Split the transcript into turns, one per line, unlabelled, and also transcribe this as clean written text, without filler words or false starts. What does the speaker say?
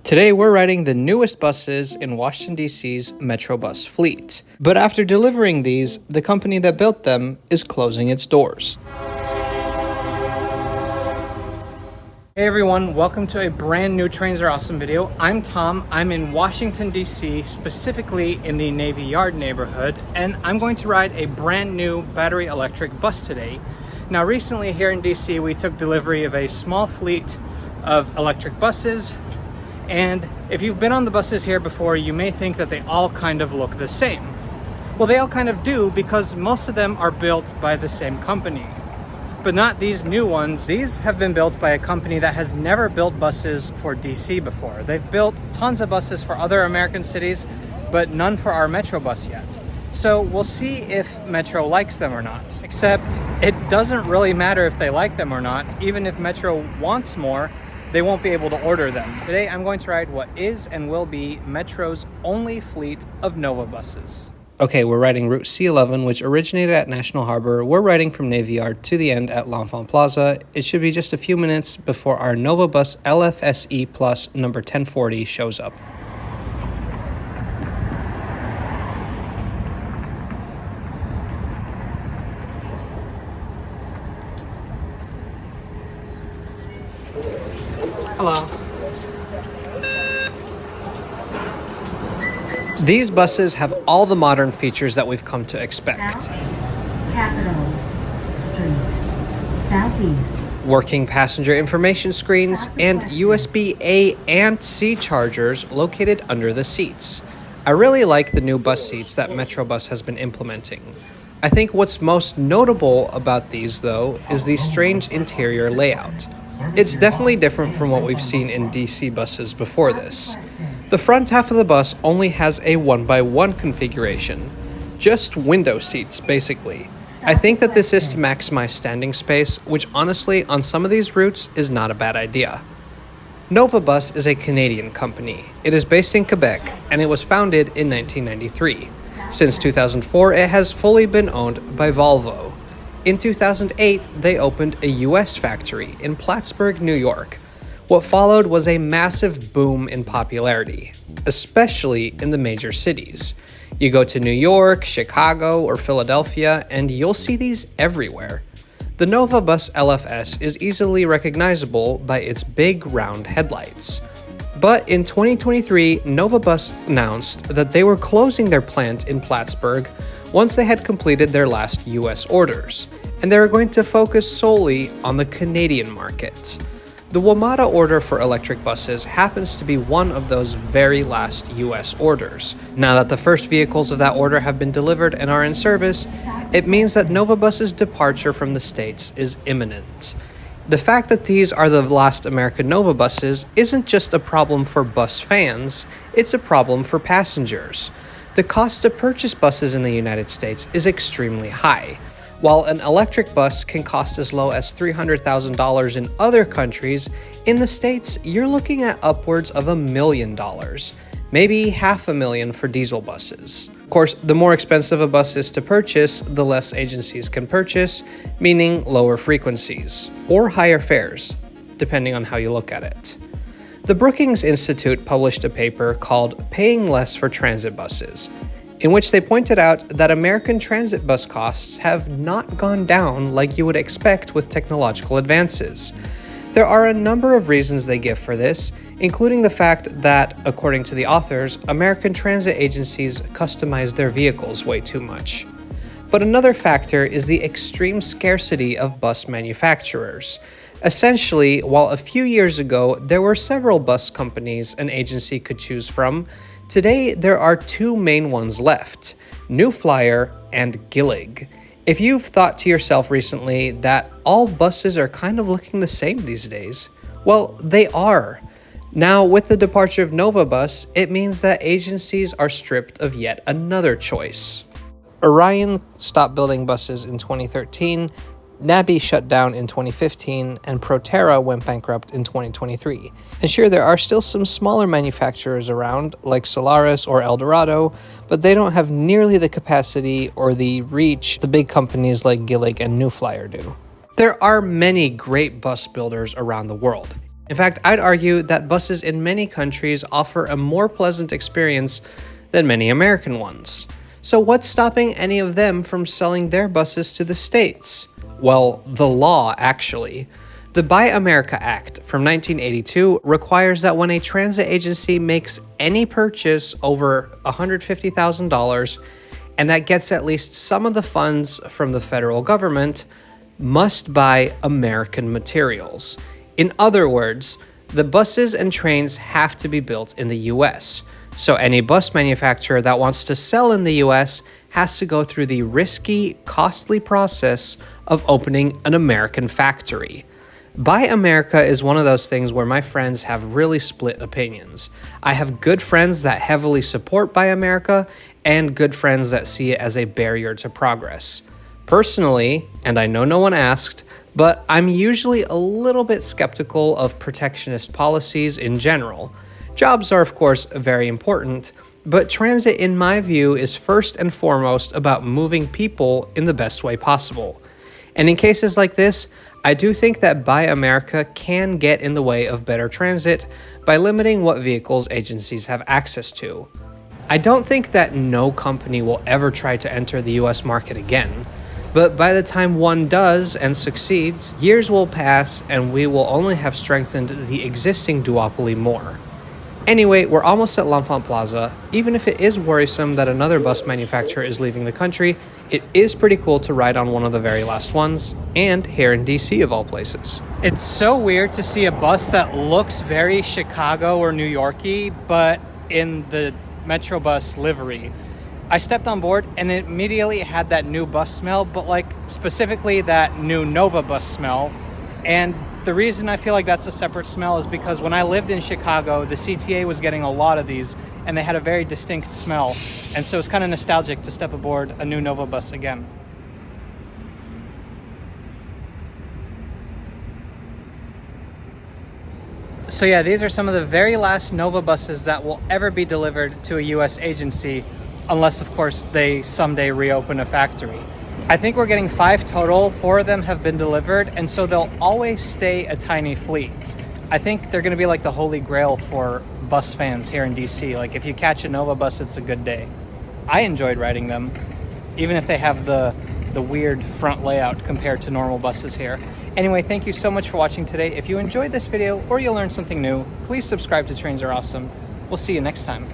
Today we're riding the newest buses in Washington, D.C.'s Metrobus fleet. But after delivering these, the company that built them is closing its doors. Hey everyone, welcome to a brand new Trains Are Awesome video. I'm Tom. I'm in Washington, D.C., specifically in the Navy Yard neighborhood, and I'm going to ride a brand new battery electric bus today. Now recently here in D.C. we took delivery of a small fleet of electric buses, and if you've been on the buses here before, you may think that they all kind of look the same. Well, they all kind of do, because most of them are built by the same company. But not these new ones. These have been built by a company that has never built buses for DC before. They've built tons of buses for other American cities, but none for our Metro bus yet. So we'll see if Metro likes them or not. Except it doesn't really matter if they like them or not. Even if Metro wants more, they won't be able to order them. Today I'm going to ride what is and will be Metro's only fleet of Nova buses. Okay, we're riding Route C11, which originated at National Harbor. We're riding from Navy Yard to the end at L'Enfant Plaza. It should be just a few minutes before our Nova Bus LFSE Plus number 1040 shows up. Hello. These buses have all the modern features that we've come to expect.
Capitol Street, Southeast.
Working passenger information screens and USB-A and C chargers located under the seats. I really like the new bus seats that Metrobus has been implementing. I think what's most notable about these, though, is the strange interior layout. It's definitely different from what we've seen in DC buses before this. The front half of the bus only has a 1x1 configuration. Just window seats, basically. I think that this is to maximize standing space, which honestly, on some of these routes, is not a bad idea. Nova Bus is a Canadian company. It is based in Quebec, and it was founded in 1993. Since 2004, it has fully been owned by Volvo. In 2008, they opened a US factory in Plattsburgh, New York. What followed was a massive boom in popularity, especially in the major cities. You go to New York, Chicago, or Philadelphia, and you'll see these everywhere. The Nova Bus LFS is easily recognizable by its big round headlights. But in 2023, Nova Bus announced that they were closing their plant in Plattsburgh once they had completed their last US orders, and they were going to focus solely on the Canadian market. The WMATA order for electric buses happens to be one of those very last US orders. Now that the first vehicles of that order have been delivered and are in service, it means that Nova Bus's departure from the States is imminent. The fact that these are the last American Nova buses isn't just a problem for bus fans, it's a problem for passengers. The cost to purchase buses in the United States is extremely high. While an electric bus can cost as low as $300,000 in other countries, in the States, you're looking at upwards of $1 million, maybe $500,000 for diesel buses. Of course, the more expensive a bus is to purchase, the less agencies can purchase, meaning lower frequencies, or higher fares, depending on how you look at it. The Brookings Institute published a paper called Paying Less for Transit Buses, in which they pointed out that American transit bus costs have not gone down like you would expect with technological advances. There are a number of reasons they give for this, including the fact that, according to the authors, American transit agencies customize their vehicles way too much. But another factor is the extreme scarcity of bus manufacturers. Essentially, while a few years ago there were several bus companies an agency could choose from, today there are two main ones left, New Flyer and Gillig. If you've thought to yourself recently that all buses are kind of looking the same these days, well, they are. Now, with the departure of Nova Bus, it means that agencies are stripped of yet another choice. Orion stopped building buses in 2013, Nabi shut down in 2015, and Proterra went bankrupt in 2023. And sure, there are still some smaller manufacturers around, like Solaris or Eldorado, but they don't have nearly the capacity or the reach the big companies like Gillig and New Flyer do. There are many great bus builders around the world. In fact, I'd argue that buses in many countries offer a more pleasant experience than many American ones. So what's stopping any of them from selling their buses to the States? Well, the law, actually. The Buy America Act from 1982 requires that when a transit agency makes any purchase over $150,000 and that gets at least some of the funds from the federal government, must buy American materials. In other words, the buses and trains have to be built in the US. So any bus manufacturer that wants to sell in the US has to go through the risky, costly process of opening an American factory. Buy America is one of those things where my friends have really split opinions. I have good friends that heavily support Buy America and good friends that see it as a barrier to progress. Personally, and I know no one asked, but I'm usually a little bit skeptical of protectionist policies in general. Jobs are, of course, very important, but transit, in my view, is first and foremost about moving people in the best way possible. And in cases like this, I do think that Buy America can get in the way of better transit by limiting what vehicles agencies have access to. I don't think that no company will ever try to enter the US market again. But by the time one does and succeeds, years will pass and we will only have strengthened the existing duopoly more. Anyway, we're almost at L'Enfant Plaza. Even if it is worrisome that another bus manufacturer is leaving the country, it is pretty cool to ride on one of the very last ones, and here in DC of all places. It's so weird to see a bus that looks very Chicago or New York-y, but in the Metrobus livery. I stepped on board and it immediately had that new bus smell, but like specifically that new Nova bus smell. And the reason I feel like that's a separate smell is because when I lived in Chicago, the CTA was getting a lot of these and they had a very distinct smell. And so it's kind of nostalgic to step aboard a new Nova bus again. So yeah, these are some of the very last Nova buses that will ever be delivered to a US agency, unless of course they someday reopen a factory. I think we're getting 5 total, 4 of them have been delivered, and so they'll always stay a tiny fleet. I think they're gonna be like the holy grail for bus fans here in DC. Like if you catch a Nova bus, it's a good day. I enjoyed riding them, even if they have the weird front layout compared to normal buses here. Anyway, thank you so much for watching today. If you enjoyed this video or you learned something new, please subscribe to Trains Are Awesome. We'll see you next time.